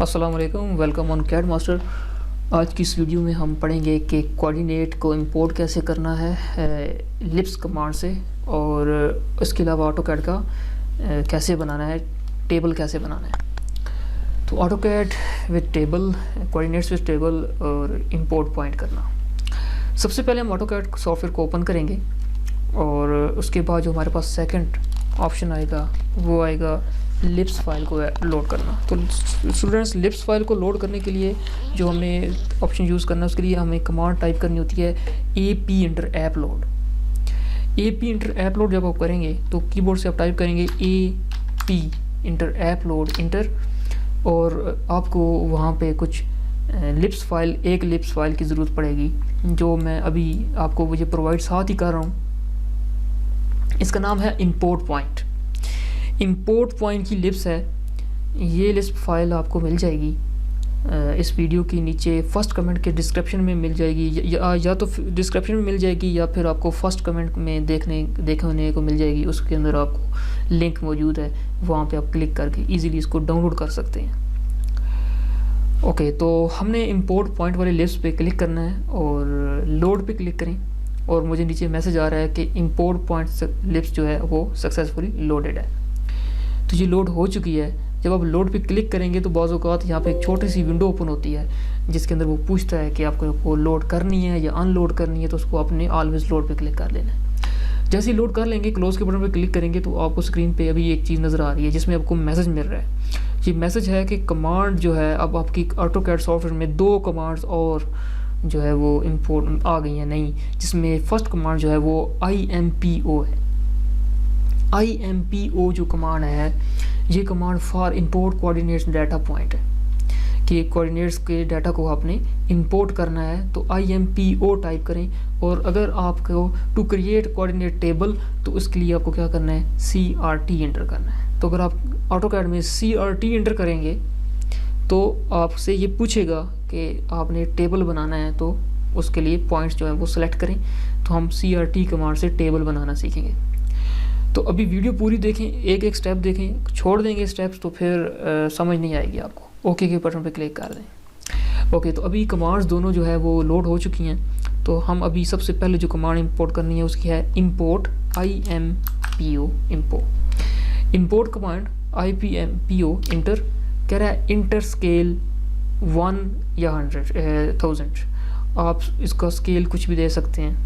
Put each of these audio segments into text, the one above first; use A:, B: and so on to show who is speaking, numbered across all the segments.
A: अस्सलाम वालेकुम, welcome on CAD master. आज की इस वीडियो में हम पढ़ेंगे कि कोऑर्डिनेट को इंपोर्ट कैसे करना है लिप्स कमांड से, और इसके अलावा ऑटोकैड का कैसे बनाना है, टेबल कैसे बनाना है। तो AutoCAD with table, coordinates with table और इंपोर्ट पॉइंट करना। सबसे पहले हम ऑटोकैड सॉफ्टवेयर को ओपन करेंगे और उसके बाद जो हमारे पास सेकंड ऑप्शन आएगा वो आएगा लिप्स फाइल को लोड करना। तो स्टूडेंट्स, लिप्स फाइल को लोड करने के लिए जो हमने ऑप्शन यूज़ करना है उसके लिए हमें कमांड टाइप करनी होती है AP inter app load. AP inter app load जब आप करेंगे तो कीबोर्ड से आप टाइप करेंगे AP inter app load inter, और आपको वहाँ पे कुछ लिप्स फाइल, एक लिप्स फाइल की ज़रूरत पड़ेगी जो मैं अभी आपको मुझे प्रोवाइड साथ ही कर रहा हूँ। इसका नाम है इंपोर्ट पॉइंट। इंपोर्ट पॉइंट की लिप्स है, ये लिप्स फाइल आपको मिल जाएगी इस वीडियो के नीचे फर्स्ट कमेंट के डिस्क्रिप्शन में मिल जाएगी, या तो डिस्क्रिप्शन में मिल जाएगी या फिर आपको फर्स्ट कमेंट में देखने को मिल जाएगी। उसके अंदर आपको लिंक मौजूद है, वहाँ पे आप क्लिक करके इजीली इसको डाउनलोड कर सकते हैं। ओके, तो हमने इंपोर्ट पॉइंट वाले लिप्स पे क्लिक करना है और लोड पे क्लिक करें, और मुझे नीचे मैसेज आ रहा है कि इंपोर्ट पॉइंट लिप्स जो है वो सक्सेसफुली लोडेड है। तो ये लोड हो चुकी है। जब आप लोड पे क्लिक करेंगे तो बाज़ औक़ात यहाँ पे एक छोटी सी विंडो ओपन होती है जिसके अंदर वो पूछता है कि आपको लोड करनी है या अनलोड करनी है, तो उसको आपने ऑलवेज लोड पे क्लिक कर लेना है। जैसे ही लोड कर लेंगे, क्लोज के बटन पे क्लिक करेंगे तो आपको स्क्रीन पे अभी एक चीज़ नज़र आ रही है जिसमें आपको मैसेज मिल रहा है। ये मैसेज है कि कमांड जो है, अब आपकी ऑटोकैड सॉफ्टवेयर में 2 कमांड्स और जो है वो इंपोर्ट आ गई हैं नई, जिसमें फर्स्ट कमांड जो है वो IMPO है। IMPO जो कमांड है, ये command for import coordinates data point है कि कोऑर्डिनेट्स के डाटा को आपने इंपोर्ट करना है। तो IMPO टाइप करें, और अगर आपको टू क्रिएट कोऑर्डिनेट टेबल तो उसके लिए आपको क्या करना है, CRT इंटर करना है। तो अगर आप ऑटोकैड में CRT इंटर करेंगे तो आपसे ये पूछेगा कि आपने टेबल बनाना है, तो उसके लिए पॉइंट्स जो है वो सिलेक्ट करें। तो हम CRT कमांड से टेबल बनाना सीखेंगे। तो अभी वीडियो पूरी देखें, एक एक स्टेप देखें, छोड़ देंगे स्टेप्स तो फिर समझ नहीं आएगी आपको। ओके के बटन पे क्लिक कर दें। ओके, तो अभी कमांड्स दोनों जो है वो लोड हो चुकी हैं। तो हम अभी सबसे पहले जो कमांड इंपोर्ट करनी है उसकी है import IMPO import command IMPO inter कह रहा है इंटर स्केल 1 या 100,000। आप इसका स्केल कुछ भी दे सकते हैं,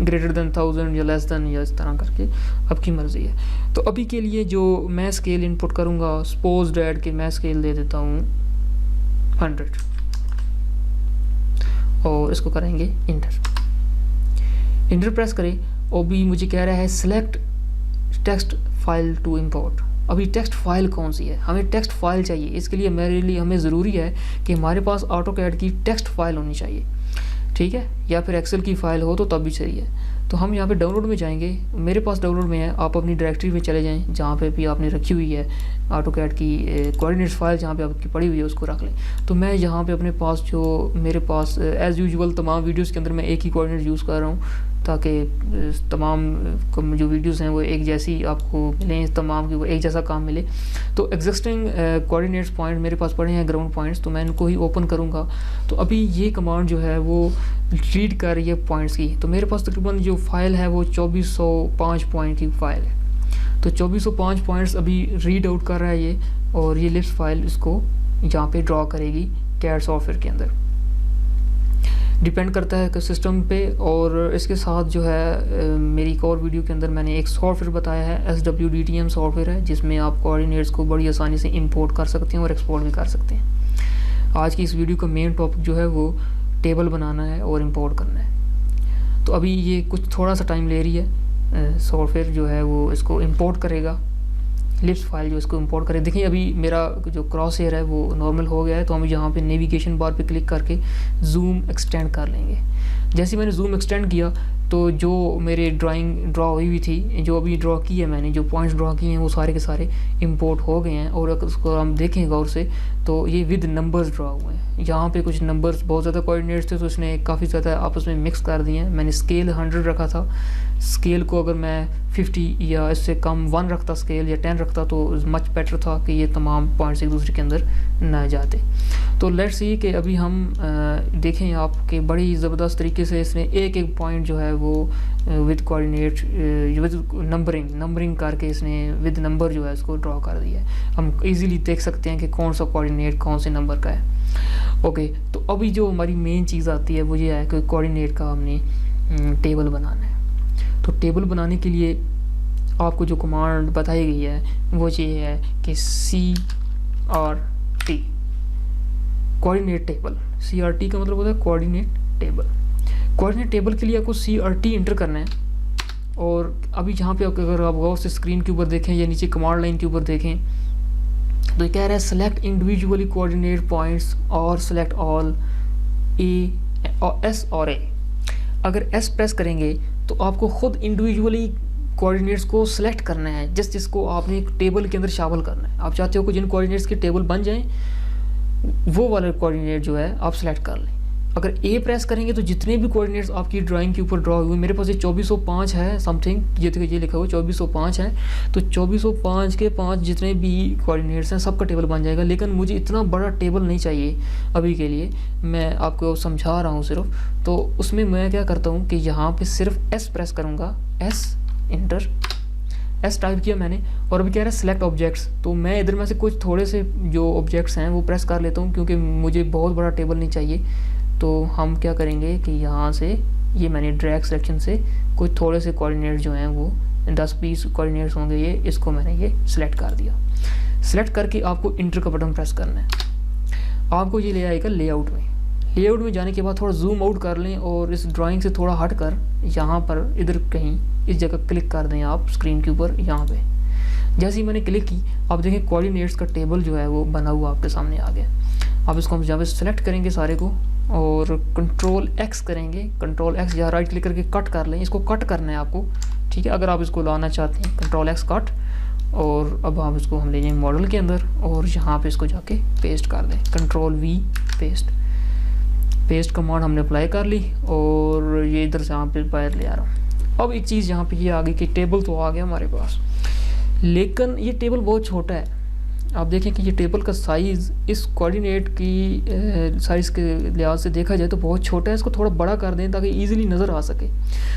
A: ग्रेटर देन 1000 या लेस देन, या इस तरह करके आपकी मर्ज़ी है। तो अभी के लिए जो मैं स्केल इनपुट करूँगा, सपोज डैट के मैं स्केल दे देता हूँ 100, और इसको करेंगे इंटर प्रेस करें। और भी मुझे कह रहा है select text file to import. अभी टेक्स्ट फाइल कौन सी है, हमें टेक्स्ट फाइल चाहिए। इसके लिए हमें ज़रूरी है कि हमारे पास ऑटोकैड की टेक्स्ट फाइल होनी चाहिए, ठीक है, या फिर एक्सेल की फ़ाइल हो तो तब भी सही है। तो हम यहाँ पे डाउनलोड में जाएंगे, मेरे पास डाउनलोड में है, आप अपनी डायरेक्टरी में चले जाएं जहाँ पे भी आपने रखी हुई है ऑटोकैड की कोऑर्डिनेट्स फाइल, जहाँ पे आपकी पड़ी हुई है उसको रख लें। तो मैं यहाँ पे अपने पास जो मेरे पास एज़ यूजुअल तमाम वीडियोज़ के अंदर मैं एक ही कोऑर्डिनेट यूज़ कर रहा हूँ, ताकि तमाम जो वीडियोज़ हैं वो एक जैसी आपको मिलें, तमाम की वो एक जैसा काम मिले। तो एग्जिस्टिंग कोऑर्डिनेट्स पॉइंट मेरे पास पड़े हैं ग्राउंड पॉइंट्स, तो मैं इनको ही ओपन करूँगा। तो अभी ये कमांड जो है वो रीड कर रही है पॉइंट्स की। तो मेरे पास तकरीबन जो फाइल है वो 2405 पॉइंट की फाइल है। तो 2405 पॉइंट्स अभी रीड आउट कर रहा है ये, और ये लिप्स फाइल इसको यहाँ पे ड्रॉ करेगी कैड सॉफ्टवेयर के अंदर। डिपेंड करता है सिस्टम पे। और इसके साथ जो है मेरी एक और वीडियो के अंदर मैंने एक सॉफ्टवेयर बताया है, SWDTM सॉफ्टवेयर है, जिसमें आप कोऑर्डिनेट्स को बड़ी आसानी से इंपोर्ट कर सकते हैं और एक्सपोर्ट भी कर सकते हैं। आज की इस वीडियो का मेन टॉपिक जो है वो टेबल बनाना है और इंपोर्ट करना है। तो अभी ये कुछ थोड़ा सा टाइम ले रही है, सॉफ्टवेयर जो है वो इसको इंपोर्ट करेगा, लिप्स फाइल जो इसको इंपोर्ट करे। देखिए अभी मेरा जो क्रॉस हेयर है वो नॉर्मल हो गया है, तो हम यहाँ पे नेविगेशन बार पे क्लिक करके जूम एक्सटेंड कर लेंगे। जैसे मैंने जूम एक्सटेंड किया तो जो मेरे ड्राइंग ड्रॉ हुई थी, जो अभी ड्रॉ की है मैंने, जो पॉइंट्स ड्रॉ किए हैं वो सारे के सारे इंपोर्ट हो गए हैं। और अगर उसको हम देखें गौर से तो ये विद नंबर्स ड्रा हुए हैं। यहाँ पे कुछ नंबर्स बहुत ज़्यादा कोऑर्डिनेट्स थे तो उसने काफ़ी ज़्यादा आपस में मिक्स कर दिए हैं। मैंने स्केल 100 रखा था, स्केल को अगर मैं 50 या इससे कम 1 रखता स्केल या 10 रखता तो मच बेटर था कि ये तमाम पॉइंट्स एक दूसरे के अंदर ना जाते। तो लेट्स सी कि अभी हम देखें आपके बड़ी ज़बरदस्त तरीके से इसने एक एक पॉइंट जो है वो विद कोऑर्डिनेट विद नंबरिंग करके इसने विद नंबर जो है इसको ड्रॉ कर दिया है। हम इजीली देख सकते हैं कि कौन सा कोऑर्डिनेट कौन से नंबर का है। ओके, तो अभी जो हमारी मेन चीज़ आती है वो ये है कि कोऑर्डिनेट का हमने टेबल बनाना है। तो टेबल बनाने के लिए आपको जो कमांड बताई गई है वो ये है कि CRT कोऑर्डिनेट टेबल। CRT का मतलब होता है कोऑर्डिनेट टेबल। कोऑर्डिनेट टेबल के लिए आपको CRT इंटर करना है। और अभी यहाँ पे अगर आप गौर से स्क्रीन के ऊपर देखें या नीचे कमांड लाइन के ऊपर देखें तो ये कह रहा है सेलेक्ट इंडिविजुअली कोऑर्डिनेट पॉइंट्स और सेलेक्ट ऑल S और A। अगर S प्रेस करेंगे तो आपको खुद इंडिविजुअली कोऑर्डिनेट्स को सिलेक्ट करना है, जिसको आपने एक टेबल के अंदर शामिल करना है। आप चाहते हो कि जिन कोऑर्डिनेट्स के टेबल बन जाएं वो वाले कोऑर्डिनेट जो है आप सेलेक्ट कर लें। अगर A प्रेस करेंगे तो जितने भी कोऑर्डिनेट्स आपकी ड्राइंग के ऊपर ड्रॉ हुए, मेरे पास ये 2405 है समथिंग, ये लिखा हुआ 2405 है, तो 2405 के 5 जितने भी कोऑर्डिनेट्स हैं सबका टेबल बन जाएगा। लेकिन मुझे इतना बड़ा टेबल नहीं चाहिए अभी के लिए, मैं आपको समझा रहा हूँ सिर्फ। तो उसमें मैं क्या करता हूँ कि यहाँ पे सिर्फ S प्रेस करूँगा, S इंटर, S टाइप किया मैंने, और अभी कह रहा है सिलेक्ट ऑब्जेक्ट्स। तो मैं इधर में से कुछ थोड़े से जो ऑब्जेक्ट्स हैं वो प्रेस कर लेता हूँ क्योंकि मुझे बहुत बड़ा टेबल नहीं चाहिए। तो हम क्या करेंगे कि यहाँ से ये मैंने ड्रैग सिलेक्शन से कुछ थोड़े से कोऑर्डिनेट जो हैं वो 10-20 कोऑर्डिनेट्स होंगे, ये इसको मैंने ये सिलेक्ट कर दिया। सिलेक्ट करके आपको इंटर का बटन प्रेस करना है। आपको ये ले आएगा लेआउट में। लेआउट में जाने के बाद थोड़ा जूम आउट कर लें और इस ड्राइंग से थोड़ा हट कर यहाँ पर इधर कहीं इस जगह क्लिक कर दें आप स्क्रीन के ऊपर यहाँ पे। जैसे ही मैंने क्लिक की आप देखें कोऑर्डिनेट्स का टेबल जो है वो बना हुआ आपके सामने आ गया। अब इसको हम जहाँ पे सेलेक्ट करेंगे सारे को और कंट्रोल X करेंगे, कंट्रोल X या राइट क्लिक करके कट कर लें। इसको कट करना है आपको, ठीक है। अगर आप इसको लाना चाहते हैं कंट्रोल X कट, और अब आप इसको हम ले जाएंगे मॉडल के अंदर और यहाँ पे इसको जाके पेस्ट कर दें, कंट्रोल V पेस्ट कमांड हमने अप्लाई कर ली और ये इधर से यहाँ पे बाहर ले आ रहा हूँ। अब एक चीज़ यहाँ पे ये आ गई कि टेबल तो आ गया हमारे पास, लेकिन ये टेबल बहुत छोटा है। आप देखें कि ये टेबल का साइज़ इस कोऑर्डिनेट की साइज़ के लिहाज से देखा जाए तो बहुत छोटा है। इसको थोड़ा बड़ा कर दें ताकि इजीली नज़र आ सके।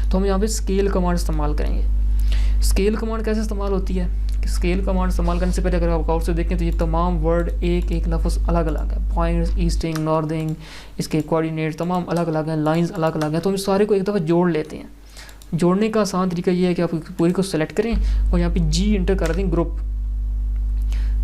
A: तो हम यहाँ पे स्केल कमांड इस्तेमाल करेंगे। स्केल कमांड कैसे इस्तेमाल होती है कि स्केल कमांड इस्तेमाल करने से पहले अगर आप आउट से देखें तो ये तमाम वर्ड एक एक लफ्ज़ अलग अलग है। पॉइंट्स, ईस्टिंग, नॉर्थिंग, इसके कोऑर्डिनेट तमाम अलग अलग हैं, लाइन्स अलग अलग हैं। तो हम सारे को एक दफ़ा जोड़ लेते हैं। जोड़ने का आसान तरीका ये है कि आप पूरी को सेलेक्ट करें और यहाँ पे G इंटर कर दें, ग्रुप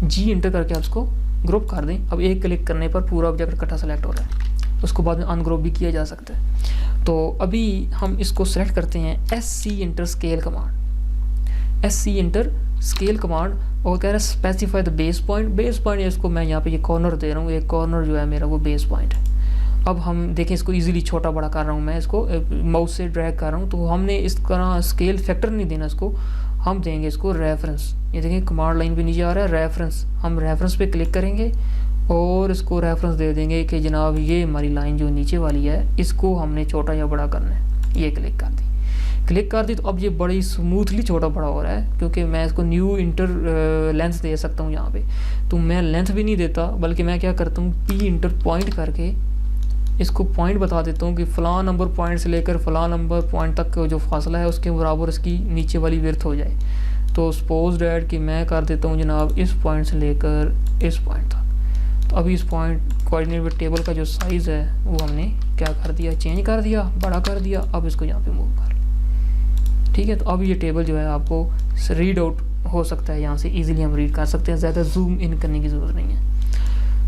A: G इंटर करके आप इसको ग्रुप कर दें। अब एक क्लिक करने पर पूरा ऑब्जेक्ट इकट्ठा सेलेक्ट हो रहा है। उसको बाद में अनग्रुप भी किया जा सकता है। तो अभी हम इसको सेलेक्ट करते हैं SC inter scale command, SC inter scale command, और कह रहा है specify the base point. Base point इसको मैं यहाँ पे ये कॉर्नर दे रहा हूँ, एक कॉर्नर जो है मेरा वो बेस पॉइंट है। अब हम देखें इसको इजीली छोटा बड़ा कर रहा हूँ, मैं इसको माउस से ड्रैग कर रहा हूँ। तो हमने इस तरह स्केल फैक्टर नहीं देना इसको, हम देंगे इसको रेफरेंस। ये देखें कमांड लाइन पे नीचे आ रहा है रेफरेंस, हम रेफरेंस पे क्लिक करेंगे और इसको रेफरेंस दे देंगे कि जनाब ये हमारी लाइन जो नीचे वाली है इसको हमने छोटा या बड़ा करना है। ये क्लिक कर दी, तो अब ये बड़ी स्मूथली छोटा बड़ा हो रहा है क्योंकि मैं इसको न्यू इंटर लेंथ दे सकता हूँ यहाँ पे। तो मैं लेंथ भी नहीं देता बल्कि मैं क्या करता हूँ P इंटर पॉइंट करके इसको पॉइंट बता देता हूँ कि फ़लाँ नंबर पॉइंट से लेकर फ़लाँ नंबर पॉइंट तक का जो फासला है उसके बराबर इसकी नीचे वाली विड्थ हो जाए। तो सपोज डैट कि मैं कर देता हूँ जनाब इस पॉइंट से लेकर इस पॉइंट तक। तो अभी इस पॉइंट कोऑर्डिनेट टेबल का जो साइज़ है वो हमने क्या कर दिया, चेंज कर दिया, बड़ा कर दिया। अब इसको यहाँ पे मूव कर लें, ठीक है। तो अब ये टेबल जो है आपको रीड आउट हो सकता है, यहाँ से इजीली हम रीड कर सकते हैं, ज़्यादा जूम इन करने की ज़रूरत नहीं है।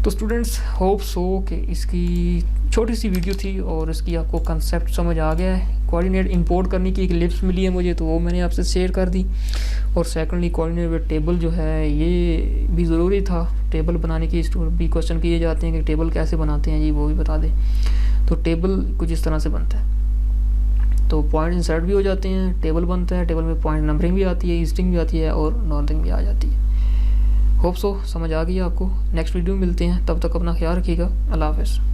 A: तो स्टूडेंट्स होप सो कि इसकी छोटी सी वीडियो थी और इसकी आपको कंसेप्ट समझ आ गया है। कोऑर्डिनेट इंपोर्ट करने की एक लिप्स मिली है मुझे, तो वो मैंने आपसे शेयर कर दी। और सेकंडली कोऑर्डिनेट टेबल जो है ये भी ज़रूरी था, टेबल बनाने की भी क्वेश्चन किए जाते हैं कि टेबल कैसे बनाते हैं जी, वो भी बता दें। तो टेबल कुछ इस तरह से बनता है, तो पॉइंट इंसर्ट भी हो जाते हैं, टेबल बनता है, टेबल में पॉइंट नंबरिंग भी आती है, ईस्टिंग भी आती है और नॉर्थिंग भी आ जाती है। होप सो समझ आ गई आपको। नेक्स्ट वीडियो में मिलते हैं, तब तक अपना ख्याल रखिएगा। अल्लाह हाफ़िज़।